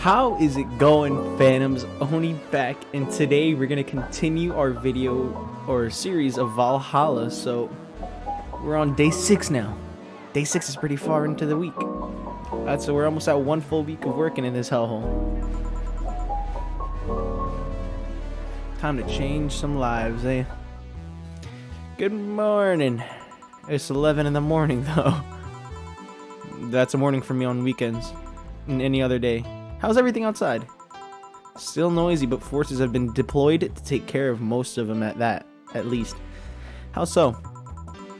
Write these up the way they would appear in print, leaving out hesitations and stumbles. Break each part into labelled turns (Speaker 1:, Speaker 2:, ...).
Speaker 1: How is it going, Phantoms? Oni back, and today we're gonna continue our video or series of Valhalla. So we're on day 6 now. Day 6 is pretty far into the week. So we're almost at 1 full week of working in this hellhole. Time to change some lives, eh? Good morning. It's 11 in the morning though. That's a morning for me on weekends and any other day. How's everything outside? Still noisy, but forces have been deployed to take care of most of them at least. How so?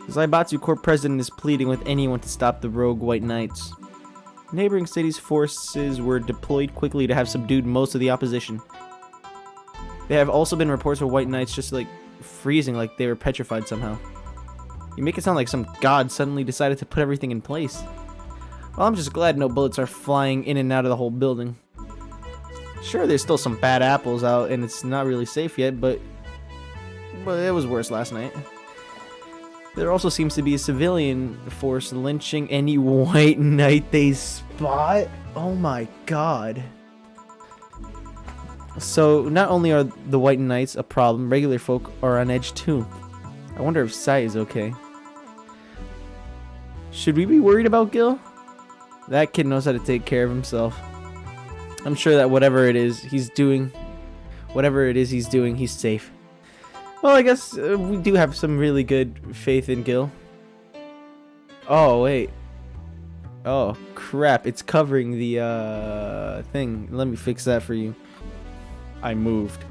Speaker 1: Zaibatsu Corps president is pleading with anyone to stop the rogue White Knights. Neighboring cities' forces were deployed quickly to have subdued most of the opposition. There have also been reports of White Knights just like freezing, like they were petrified somehow. You make it sound like some god suddenly decided to put everything in place. Well, I'm just glad no bullets are flying in and out of the whole building. Sure, there's still some bad apples out and it's not really safe yet, but it was worse last night. There also seems to be a civilian force lynching any White Knight they spot. Oh my god. So, not only are the White Knights a problem, regular folk are on edge too. I wonder if Sai is okay. Should we be worried about Gil? That kid knows how to take care of himself. I'm sure that whatever it is he's doing, he's safe. Well, I guess we do have some really good faith in Gil. Oh, wait. Oh, crap. It's covering the thing. Let me fix that for you. I moved.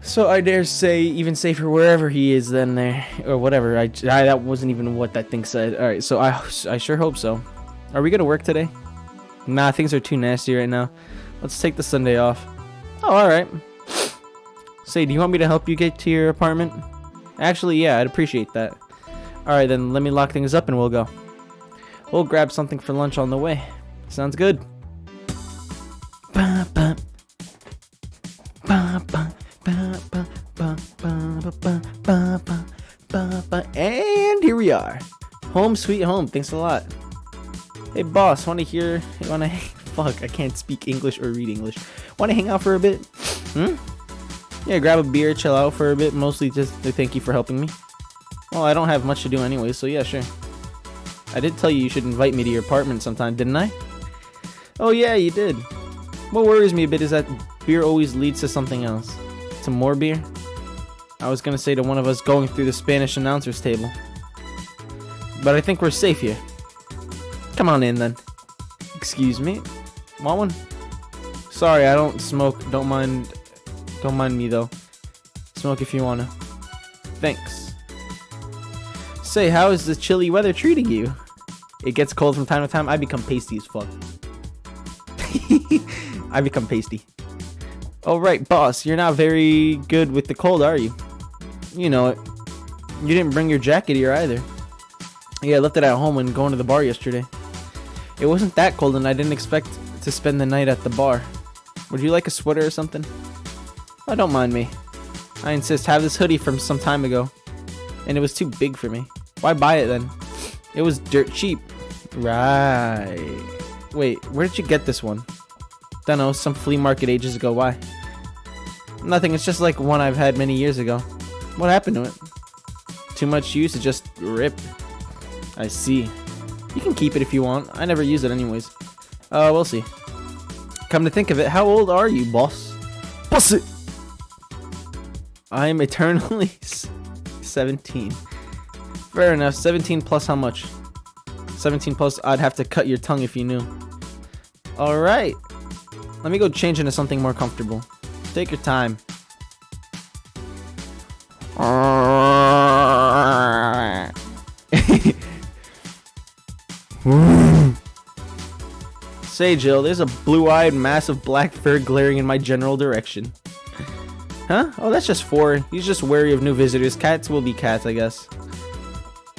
Speaker 1: So I dare say even safer wherever he is than there, or whatever. That wasn't even what that thing said. All right, so I sure hope so. Are we gonna work today? Nah, things are too nasty right now. Let's take the Sunday off. Oh, all right. Say, do you want me to help you get to your apartment? Actually, yeah, I'd appreciate that. All right, then let me lock things up and we'll go. We'll grab something for lunch on the way. Sounds good. And here we are. Home sweet home. Thanks a lot. Hey boss, fuck, I can't speak English or read English. Wanna hang out for a bit? Yeah, grab a beer, chill out for a bit, mostly just to thank you for helping me. Well, I don't have much to do anyway, so yeah, sure. I did tell you should invite me to your apartment sometime, didn't I? Oh yeah, you did. What worries me a bit is that beer always leads to something else. Some more beer? I was gonna say to one of us going through the Spanish announcer's table. But I think we're safe here. Come on in then. Excuse me? Want one? Sorry, I don't smoke. Don't mind me though. Smoke if you wanna. Thanks. Say, how is the chilly weather treating you? It gets cold from time to time. I become pasty as fuck. I become pasty. Oh right, boss, you're not very good with the cold, are you? You know it. You didn't bring your jacket here either. Yeah, I left it at home when going to the bar yesterday. It wasn't that cold and I didn't expect to spend the night at the bar. Would you like a sweater or something? Oh, don't mind me. I insist, have this hoodie from some time ago. And it was too big for me. Why buy it then? It was dirt cheap. Right. Wait, where did you get this one? Dunno, some flea market ages ago. Why? Nothing, it's just like one I've had many years ago. What happened to it? Too much use, it just ripped. I see. You can keep it if you want. I never use it anyways. We'll see. Come to think of it, how old are you, boss? Boss it! I'm eternally 17. Fair enough. 17 plus how much? 17 plus, I'd have to cut your tongue if you knew. Alright. Let me go change into something more comfortable. Take your time. Say, Jill, there's a blue-eyed mass of black fur glaring in my general direction. Huh? Oh, that's just 4. He's just wary of new visitors. Cats will be cats, I guess.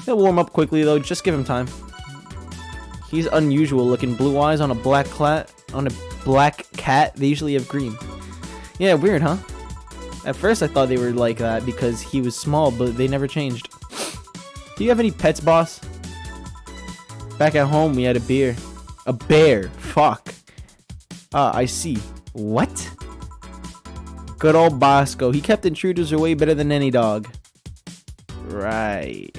Speaker 1: He'll warm up quickly, though. Just give him time. He's unusual looking. Blue eyes on a black cat. They usually have green. Yeah, weird, huh? At first, I thought they were like that because he was small, but they never changed. Do you have any pets, boss? Back at home, we had a beer. A bear. Fuck. I see. What? Good old Bosco. He kept intruders away better than any dog. Right.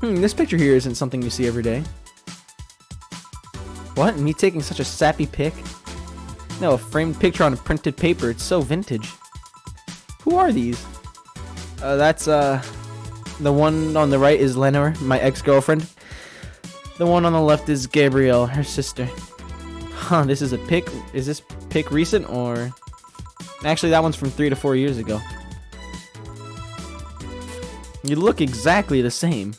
Speaker 1: This picture here isn't something you see every day. What? Me taking such a sappy pic? No, a framed picture on a printed paper. It's so vintage. Who are these? That's, the one on the right is Lenore, my ex-girlfriend. The one on the left is Gabrielle, her sister. Huh, this is a pic. Is this pic recent or... Actually, that one's from 3 to 4 years ago. You look exactly the same.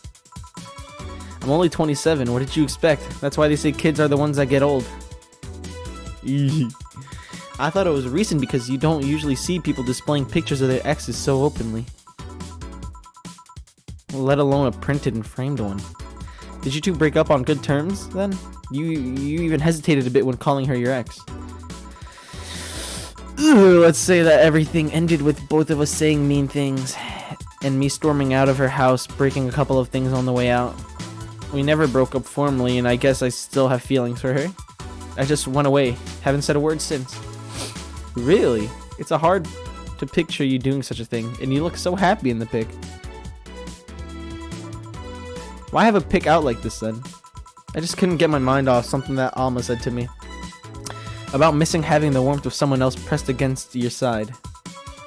Speaker 1: I'm only 27. What did you expect? That's why they say kids are the ones that get old. I thought it was recent because you don't usually see people displaying pictures of their exes so openly. Let alone a printed and framed one. Did you two break up on good terms then? You even hesitated a bit when calling her your ex. Ooh, let's say that everything ended with both of us saying mean things. And me storming out of her house, breaking a couple of things on the way out. We never broke up formally, and I guess I still have feelings for her. I just went away. Haven't said a word since. Really? It's hard to picture you doing such a thing, and you look so happy in the pic. Why have a pic out like this then? I just couldn't get my mind off something that Alma said to me. About missing having the warmth of someone else pressed against your side.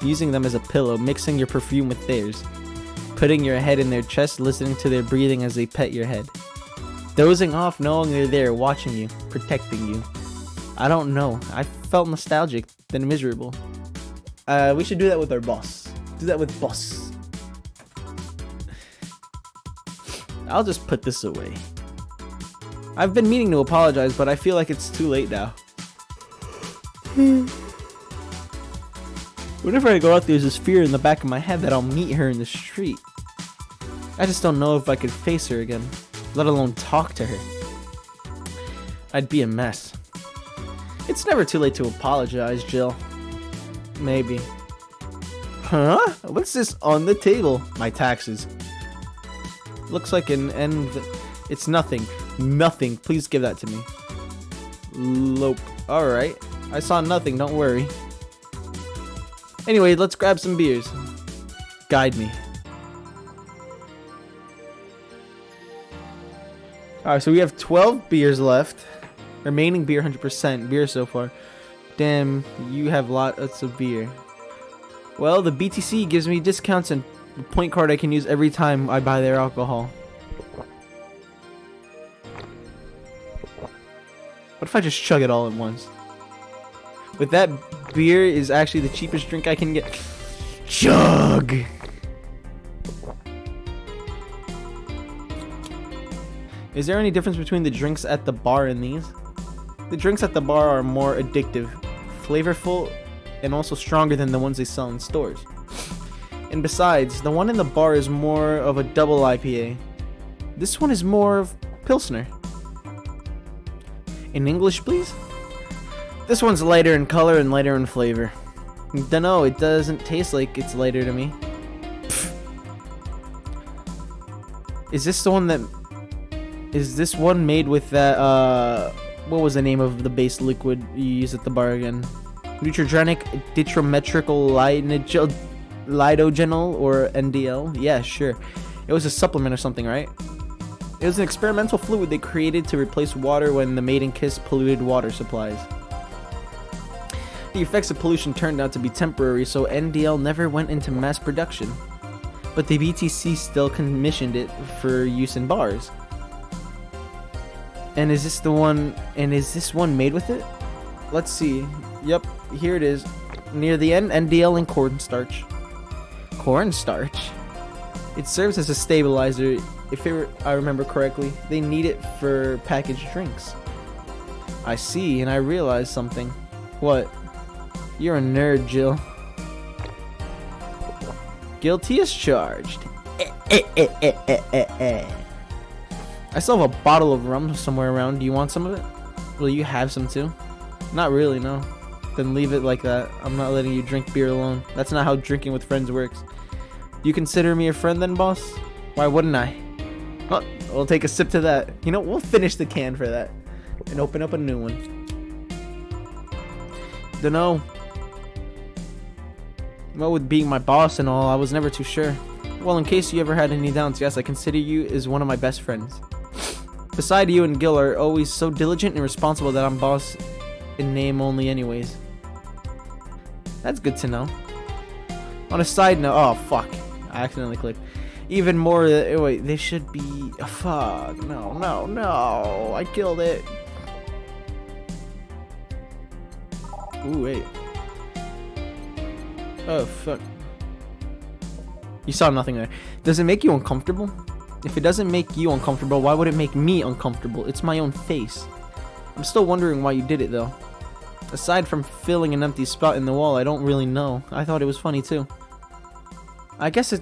Speaker 1: Using them as a pillow, mixing your perfume with theirs. Putting your head in their chest, listening to their breathing as they pet your head. Dozing off knowing they're there, watching you, protecting you. I don't know. I felt nostalgic, then miserable. We should do that with our boss. Do that with boss. I'll just put this away. I've been meaning to apologize, but I feel like it's too late now. Whenever I go out, there's this fear in the back of my head that I'll meet her in the street. I just don't know if I could face her again, let alone talk to her. I'd be a mess. It's never too late to apologize, Jill. Maybe. Huh? What's this on the table? My taxes. Looks like an end. It's nothing. Nothing. Please give that to me. Lope. Alright. I saw nothing, don't worry. Anyway, let's grab some beers. Guide me. Alright, so we have 12 beers left. Remaining beer, 100% beer so far. Damn, you have lots of beer. Well, the BTC gives me discounts and a point card I can use every time I buy their alcohol. What if I just chug it all at once? With that, beer is actually the cheapest drink I can get. Chug! Is there any difference between the drinks at the bar and these? The drinks at the bar are more addictive, flavorful, and also stronger than the ones they sell in stores. And besides, the one in the bar is more of a double IPA. This one is more of Pilsner. In English, please? This one's lighter in color and lighter in flavor. Dunno, it doesn't taste like it's lighter to me. Pfft. Is this the one that... Is this one made with that, what was the name of the base liquid you use at the bar again? Neutrogenic Ditrometrical Lidogenol or NDL? Yeah, sure. It was a supplement or something, right? It was an experimental fluid they created to replace water when the mating kiss polluted water supplies. The effects of pollution turned out to be temporary, so NDL never went into mass production. But the BTC still commissioned it for use in bars. And is this the one, and is this one made with it? Let's see. Yep, here it is. Near the end, NDL and cornstarch. Cornstarch? It serves as a stabilizer, if I remember correctly. They need it for packaged drinks. I see, and I realized something. What? You're a nerd, Jill. Guilty as charged. I still have a bottle of rum somewhere around. Do you want some of it? Will you have some too? Not really, no. Then leave it like that. I'm not letting you drink beer alone. That's not how drinking with friends works. Do you consider me a friend then, boss? Why wouldn't I? We'll take a sip to that. You know, we'll finish the can for that and open up a new one. Dunno. Well, with being my boss and all, I was never too sure. Well, in case you ever had any doubts, yes, I consider you as one of my best friends. Beside you and Gil are always so diligent and responsible that I'm boss in name only anyways. That's good to know. On a side note, oh fuck, I accidentally clicked. Even more, wait, they should be, oh, fuck, no, I killed it. Ooh, wait. Oh, fuck. You saw nothing there. Does it make you uncomfortable? If it doesn't make you uncomfortable, why would it make me uncomfortable? It's my own face. I'm still wondering why you did it, though. Aside from filling an empty spot in the wall, I don't really know. I thought it was funny, too. I guess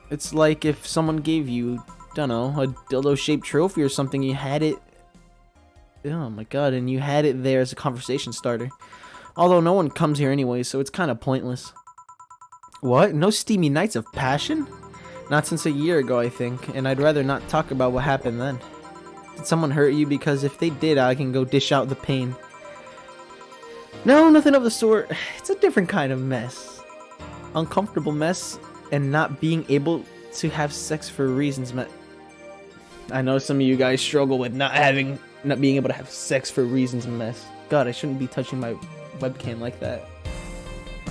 Speaker 1: it's like if someone gave you, dunno, a dildo-shaped trophy or something, you had it... Oh my god, and you had it there as a conversation starter. Although no one comes here anyway, so it's kind of pointless. What? No steamy nights of passion? Not since a year ago, I think, and I'd rather not talk about what happened then. Did someone hurt you? Because if they did, I can go dish out the pain. No, nothing of the sort. It's a different kind of mess. Uncomfortable mess, and not being able to have sex for reasons I know some of you guys struggle with not being able to have sex for reasons mess. God, I shouldn't be touching my webcam like that.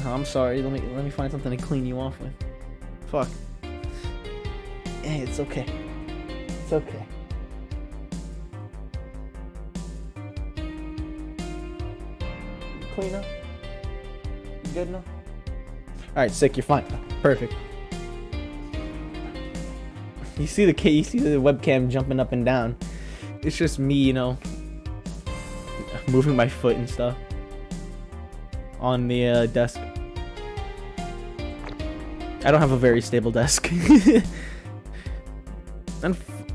Speaker 1: I'm sorry. Let me find something to clean you off with. Fuck. Hey, it's okay. It's okay. Clean up. You good now? All right, sick. You're fine. Perfect. You see the webcam jumping up and down. It's just me, you know, moving my foot and stuff on the desk. I don't have a very stable desk.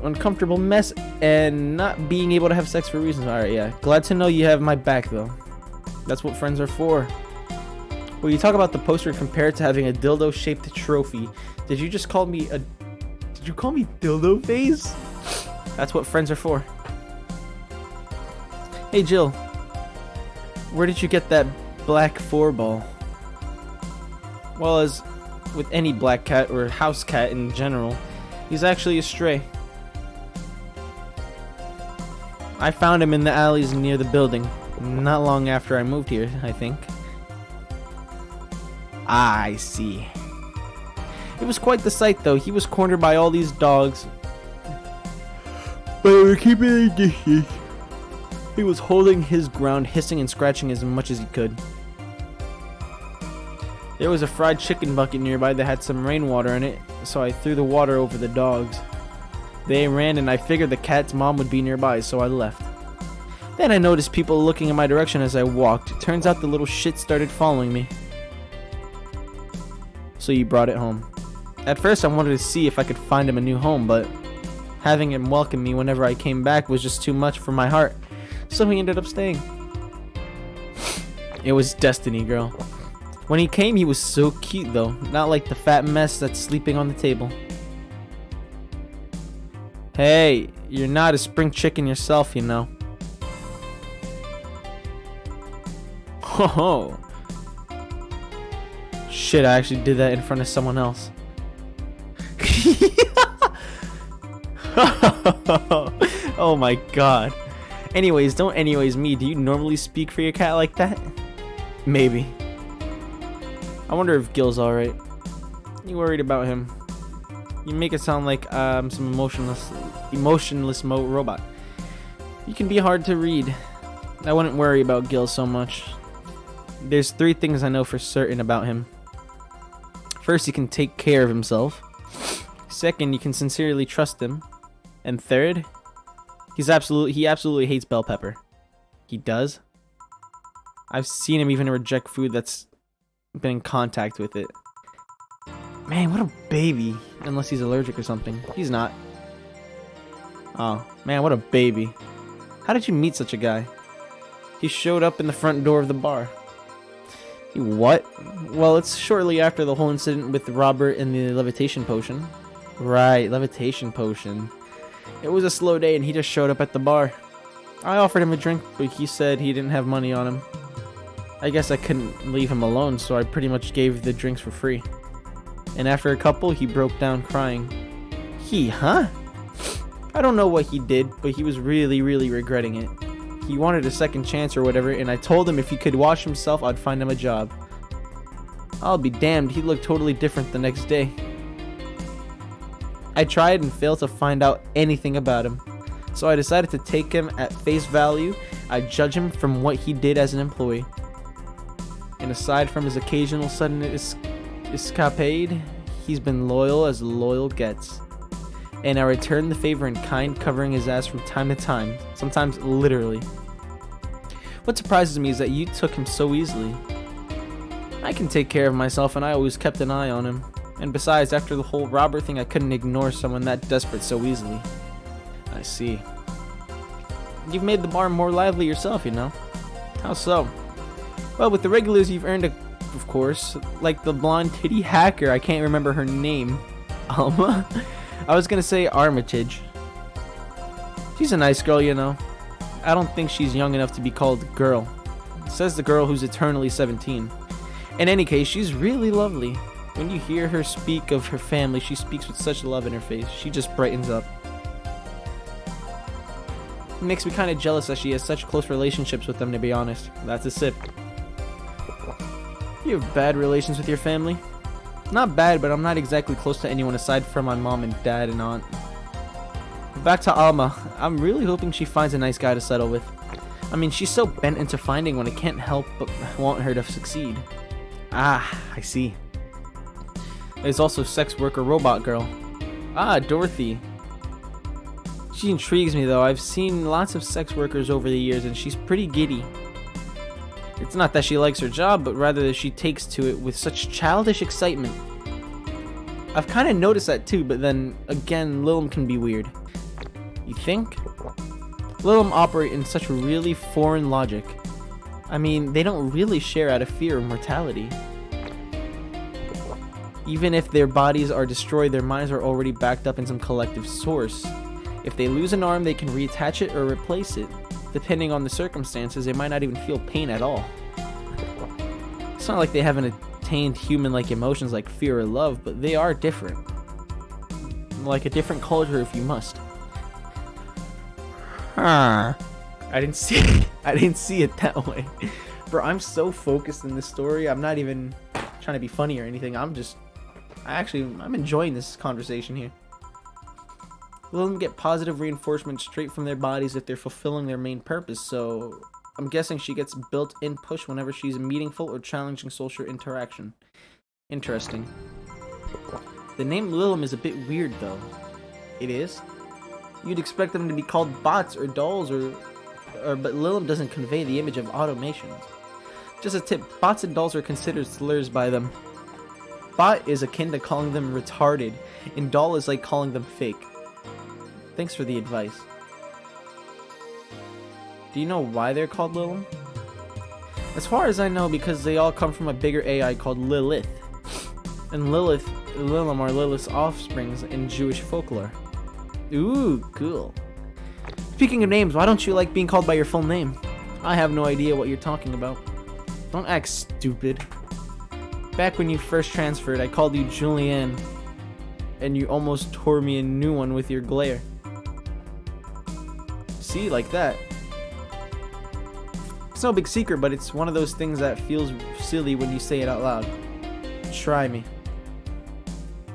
Speaker 1: Uncomfortable mess and not being able to have sex for reasons. Alright, yeah. Glad to know you have my back, though. That's what friends are for. Well, you talk about the poster compared to having a dildo-shaped trophy. Did you just call me a... Did you call me dildo face? That's what friends are for. Hey, Jill. Where did you get that black 4-ball? Well, as with any black cat or house cat in general, he's actually a stray. I found him in the alleys near the building, not long after I moved here, I think. I see. It was quite the sight, though. He was cornered by all these dogs, but they were keeping their distance. He was holding his ground, hissing and scratching as much as he could. There was a fried chicken bucket nearby that had some rainwater in it, so I threw the water over the dogs. They ran and I figured the cat's mom would be nearby, so I left. Then I noticed people looking in my direction as I walked. It turns out the little shit started following me. So you brought it home. At first I wanted to see if I could find him a new home, but having him welcome me whenever I came back was just too much for my heart, so he ended up staying. It was destiny, girl. When he came, he was so cute, though. Not like the fat mess that's sleeping on the table. Hey, you're not a spring chicken yourself, you know. Oh. Shit, I actually did that in front of someone else. Oh my god. Anyways, don't anyways me. Do you normally speak for your cat like that? Maybe. I wonder if Gil's alright. You worried about him? You make it sound like some emotionless robot. You can be hard to read. I wouldn't worry about Gil so much. There's 3 things I know for certain about him. First, he can take care of himself. Second, you can sincerely trust him. And third, he absolutely hates bell pepper. He does? I've seen him even reject food that's been in contact with it. Man, what a baby. Unless he's allergic or something. He's not. Oh, man, what a baby. How did you meet such a guy? He showed up in the front door of the bar. What? Well, it's shortly after the whole incident with Robert and the levitation potion. Right, levitation potion. It was a slow day and he just showed up at the bar. I offered him a drink, but he said he didn't have money on him. I guess I couldn't leave him alone, so I pretty much gave the drinks for free. And after a couple, he broke down crying. Huh? I don't know what he did, but he was really regretting it. He wanted a second chance or whatever, and I told him if he could wash himself, I'd find him a job. I'll be damned, he looked totally different the next day. I tried and failed to find out anything about him. So I decided to take him at face value. I judge him from what he did as an employee. And aside from his occasional sudden escapade, he's been loyal as loyal gets. And I returned the favor in kind, covering his ass from time to time, sometimes literally. What surprises me is that you took him so easily. I can take care of myself and I always kept an eye on him. And besides, after the whole robber thing, I couldn't ignore someone that desperate so easily. I see. You've made the bar more lively yourself, you know. How so? Well, with the regulars you've earned, of course. Like the blonde titty hacker, I can't remember her name. Alma? I was gonna say Armitage. She's a nice girl, you know. I don't think she's young enough to be called girl. Says the girl who's eternally 17. In any case, she's really lovely. When you hear her speak of her family, she speaks with such love in her face. She just brightens up. It makes me kind of jealous that she has such close relationships with them, to be honest. That's a sip. You have bad relations with your family? Not bad, but I'm not exactly close to anyone aside from my mom and dad and aunt. Back to Alma. I'm really hoping she finds a nice guy to settle with. I mean, she's so bent into finding one, I can't help but want her to succeed. Ah, I see. There's also sex worker robot girl. Ah, Dorothy. She intrigues me though. I've seen lots of sex workers over the years and she's pretty giddy. It's not that she likes her job, but rather that she takes to it with such childish excitement. I've kind of noticed that too, but then again, Lilum can be weird. You think? Lilum operate in such really foreign logic. I mean, they don't really share out of fear of mortality. Even if their bodies are destroyed, their minds are already backed up in some collective source. If they lose an arm, they can reattach it or replace it. Depending on the circumstances, they might not even feel pain at all. It's not like they haven't attained human-like emotions like fear or love, but they are different. Like a different culture if you must. I didn't see it that way. Bro, I'm so focused in this story. I'm not even trying to be funny or anything. I'm enjoying this conversation here. Let them get positive reinforcement straight from their bodies if they're fulfilling their main purpose, so I'm guessing she gets built-in push whenever she's in meaningful or challenging social interaction. Interesting. The name Lilum is a bit weird though. It is? You'd expect them to be called bots or dolls but Lilum doesn't convey the image of automations. Just a tip, bots and dolls are considered slurs by them. Bot is akin to calling them retarded, and doll is like calling them fake. Thanks for the advice. Do you know why they're called Lilum? As far as I know, because they all come from a bigger AI called Lilith. And Lilum are Lilith's offsprings in Jewish folklore. Ooh, cool. Speaking of names, why don't you like being called by your full name? I have no idea what you're talking about. Don't act stupid. Back when you first transferred, I called you Julianne, and you almost tore me a new one with your glare. See, like that. It's no big secret, but it's one of those things that feels silly when you say it out loud. Try me.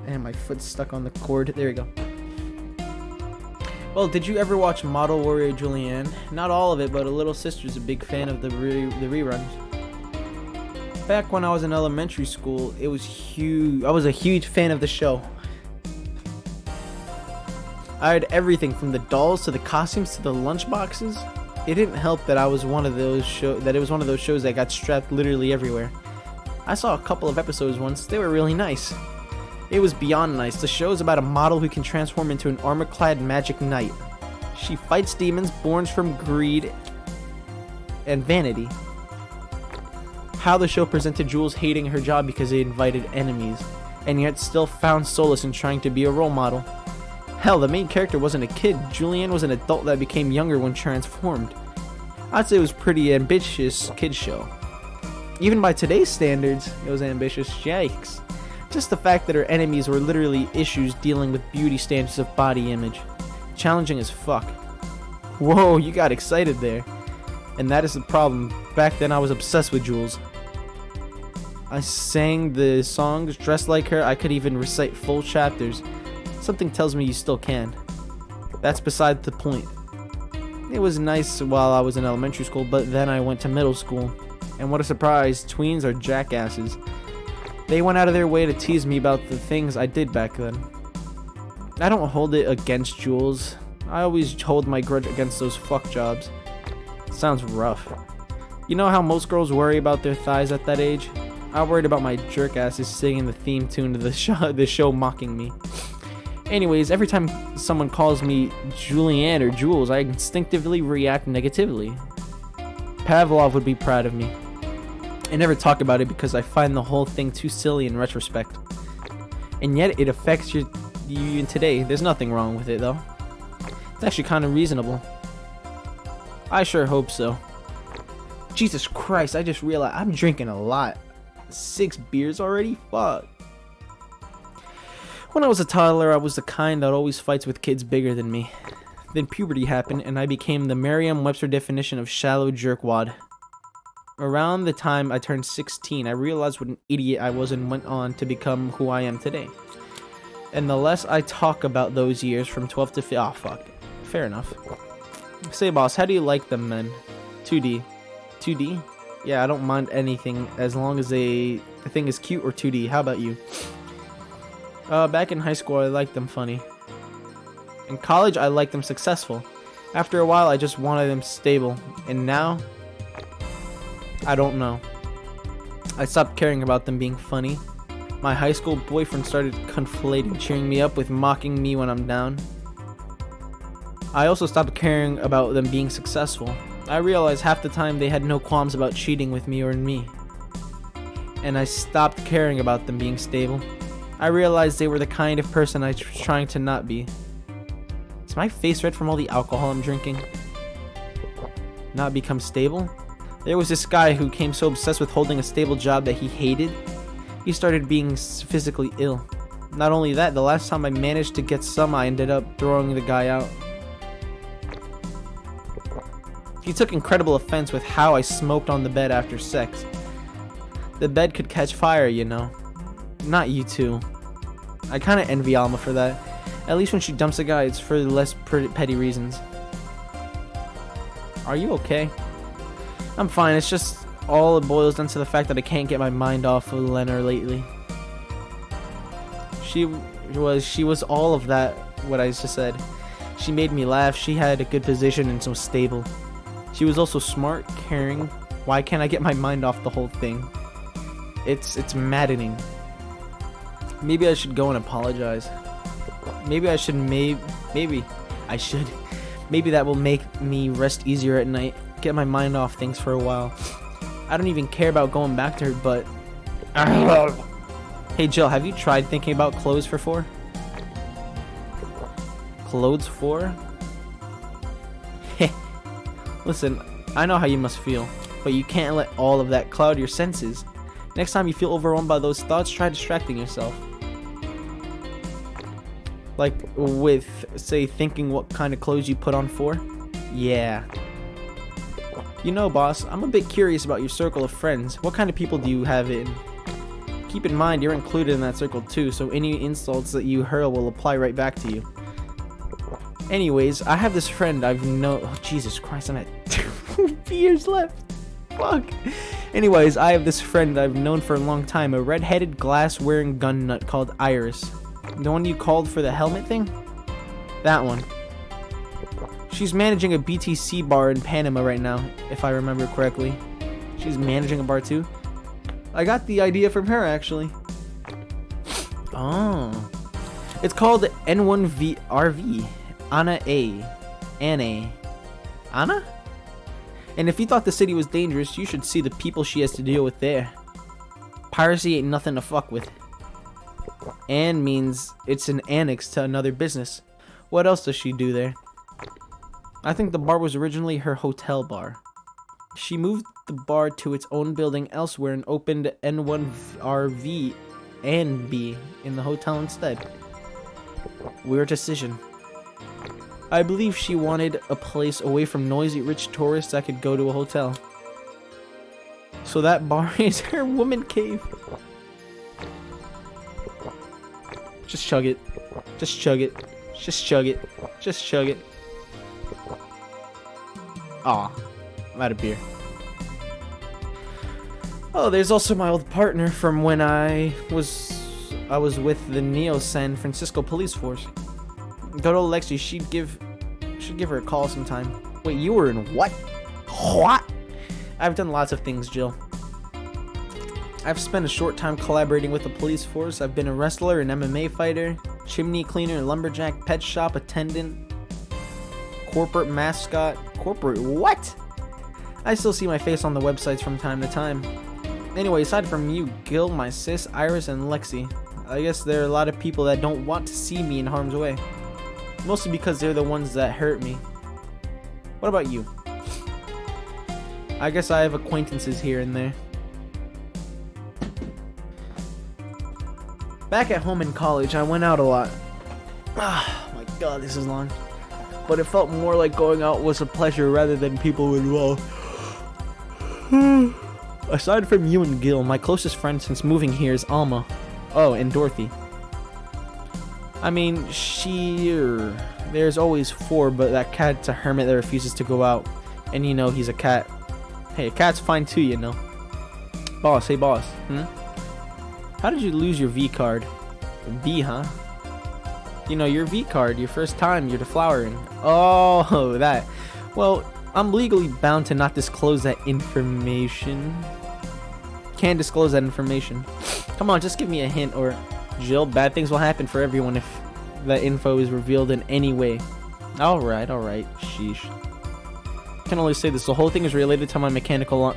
Speaker 1: And my foot's stuck on the cord. There we go. Well, did you ever watch Model Warrior Julianne? Not all of it, but a little sister's a big fan of the reruns. Back when I was in elementary school, it was huge. I was a huge fan of the show. I had everything from the dolls to the costumes to the lunchboxes. It didn't help that it was one of those shows that got strapped literally everywhere. I saw a couple of episodes once. They were really nice. It was beyond nice. The show is about a model who can transform into an armor-clad magic knight. She fights demons born from greed and vanity. How the show presented Jules hating her job because they invited enemies, and yet still found solace in trying to be a role model. Hell, the main character wasn't a kid. Julianne was an adult that became younger when transformed. I'd say it was pretty ambitious kid show. Even by today's standards, it was ambitious. Yikes. Just the fact that her enemies were literally issues dealing with beauty standards of body image. Challenging as fuck. Whoa, you got excited there. And that is the problem. Back then I was obsessed with Jules. I sang the songs, dressed like her, I could even recite full chapters. Something tells me you still can. That's beside the point. It was nice while I was in elementary school, but then I went to middle school. And what a surprise, tweens are jackasses. They went out of their way to tease me about the things I did back then. I don't hold it against Jules. I always hold my grudge against those fuck jobs. Sounds rough. You know how most girls worry about their thighs at that age? I worried about my jerk asses singing the theme tune to the show mocking me. Anyways, every time someone calls me Julianne or Jules, I instinctively react negatively. Pavlov would be proud of me. I never talk about it because I find the whole thing too silly in retrospect. And yet it affects you today. There's nothing wrong with it though. It's actually kind of reasonable. I sure hope so. Jesus Christ, I just realized I'm drinking a lot. 6 beers already? Fuck. When I was a toddler, I was the kind that always fights with kids bigger than me. Then puberty happened and I became the Merriam-Webster definition of shallow jerkwad. Around the time I turned 16, I realized what an idiot I was and went on to become who I am today. And the less I talk about those years from 12 to 15, oh fuck. Fair enough. Say boss, how do you like them men? 2D. 2D? Yeah, I don't mind anything as long as the thing is cute or 2D. How about you? Back in high school, I liked them funny. In college, I liked them successful. After a while, I just wanted them stable. And now, I don't know. I stopped caring about them being funny. My high school boyfriend started conflating cheering me up with mocking me when I'm down. I also stopped caring about them being successful. I realized half the time they had no qualms about cheating with me or me. And I stopped caring about them being stable. I realized they were the kind of person I was trying to not be. Is my face red from all the alcohol I'm drinking? Not become stable? There was this guy who became so obsessed with holding a stable job that he hated. He started being physically ill. Not only that, the last time I managed to get some, I ended up throwing the guy out. He took incredible offense with how I smoked on the bed after sex. The bed could catch fire, you know. Not you two. I kinda envy Alma for that. At least when she dumps a guy, it's for less petty reasons. Are you okay? I'm fine, it's just all it boils down to the fact that I can't get my mind off of Lena lately. She was all of that, what I just said. She made me laugh, she had a good position and so stable. She was also smart, caring. Why can't I get my mind off the whole thing? It's maddening. Maybe I should go and apologize. Maybe I should, maybe I should. Maybe that will make me rest easier at night. Get my mind off things for a while. I don't even care about going back to her, but... Hey Jill, have you tried thinking about clothes for 4? Clothes for? Listen, I know how you must feel, but you can't let all of that cloud your senses. Next time you feel overwhelmed by those thoughts, try distracting yourself. Like with, say, thinking what kind of clothes you put on for? Yeah. You know, boss, I'm a bit curious about your circle of friends. What kind of people do you have in? Keep in mind, you're included in that circle too, so any insults that you hurl will apply right back to you. Anyways, I have this friend I've known... Oh, Jesus Christ, I'm at 2 beers left. Fuck. Anyways, I have this friend I've known for a long time, a red-headed, glass-wearing gun nut called Iris. The one you called for the helmet thing? That one. She's managing a BTC bar in Panama right now, if I remember correctly. She's managing a bar too? I got the idea from her, actually. Oh. It's called N1RV. Anna A. Anna. Anna? And if you thought the city was dangerous, you should see the people she has to deal with there. Piracy ain't nothing to fuck with. An means it's an annex to another business. What else does she do there? I think the bar was originally her hotel bar. She moved the bar to its own building elsewhere and opened N1RV and B in the hotel instead. Weird decision. I believe she wanted a place away from noisy rich tourists that could go to a hotel. So that bar is her woman cave. Just chug it. Just chug it. Just chug it. Just chug it. Aw, I'm out of beer. Oh, there's also my old partner from when I was with the Neo San Francisco Police Force. Good old Lexi, should give her a call sometime. Wait, you were in what? What? I've done lots of things, Jill. I've spent a short time collaborating with the police force. I've been a wrestler, an MMA fighter, chimney cleaner, lumberjack, pet shop attendant, corporate mascot. Corporate what? I still see my face on the websites from time to time. Anyway, aside from you, Gil, my sis, Iris, and Lexi, I guess there are a lot of people that don't want to see me in harm's way. Mostly because they're the ones that hurt me. What about you? I guess I have acquaintances here and there. Back at home in college, I went out a lot. Ah, my god, this is long. But it felt more like going out was a pleasure rather than people involved. Aside from you and Gil, my closest friend since moving here is Alma. Oh, and Dorothy. I mean, there's always 4, but that cat's a hermit that refuses to go out. And you know he's a cat. Hey, a cat's fine too, you know. Boss, hey boss. How did you lose your V card? V, huh? You know, your V card, your first time, you're deflowering. Oh, that. Well, I'm legally bound to not disclose that information. Can't disclose that information. Come on, just give me a hint, or Jill, bad things will happen for everyone if that info is revealed in any way. Alright, sheesh. Can only say this, the whole thing is related to my mechanical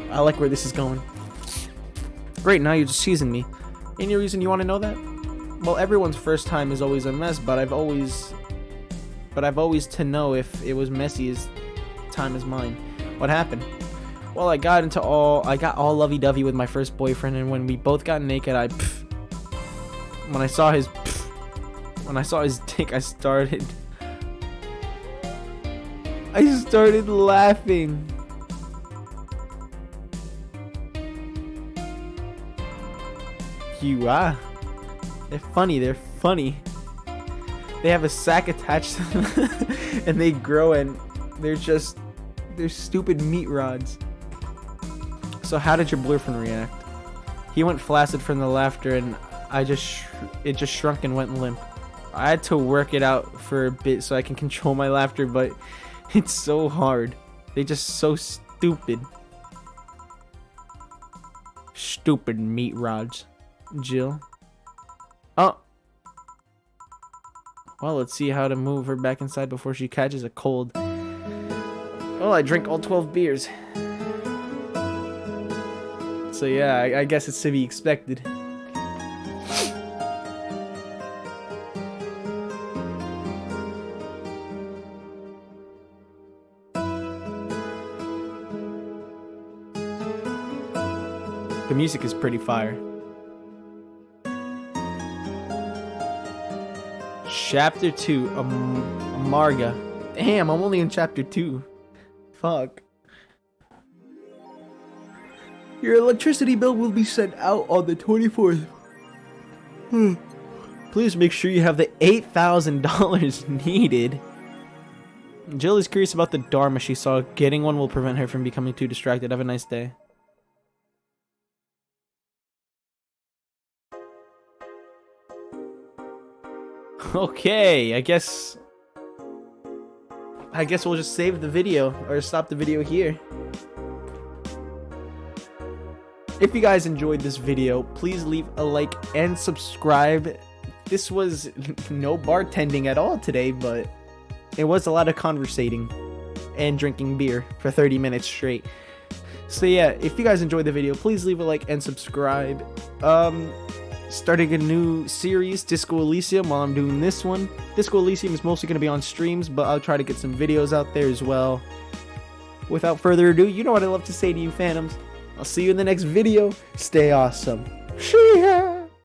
Speaker 1: I like where this is going. Great, now you're just teasing me. Any reason you want to know that? Well, everyone's first time is always a mess, but I've always to know if it was messy as time as mine. What happened? Well, I got all lovey-dovey with my first boyfriend, and when we both got naked, when I saw his dick, I started laughing. You are. They're funny. They have a sack attached to them and they grow, and they're stupid meat rods. So how did your boyfriend react? He went flaccid from the laughter, and it just shrunk and went limp. I had to work it out for a bit so I can control my laughter, but it's so hard. They're just so stupid. Stupid meat rods. Jill. Oh. Well, let's see how to move her back inside before she catches a cold. Well, I drank all 12 beers. So yeah, I guess it's to be expected. The music is pretty fire. Chapter 2, Amarga. Damn, I'm only in chapter 2. Fuck. Your electricity bill will be sent out on the 24th. Please make sure you have the $8,000 needed. Jill is curious about the Dharma she saw. Getting one will prevent her from becoming too distracted. Have a nice day. Okay, I guess we'll just save the video or stop the video here. If you guys enjoyed this video, please leave a like and subscribe. This was no bartending at all today, but it was a lot of conversating and drinking beer for 30 minutes straight. So yeah, if you guys enjoyed the video, please leave a like and subscribe. starting a new series, Disco Elysium, while I'm doing this one. Disco Elysium is mostly going to be on streams, but I'll try to get some videos out there as well. Without further ado, you know what I love to say to you, Phantoms. I'll see you in the next video. Stay awesome. See ya!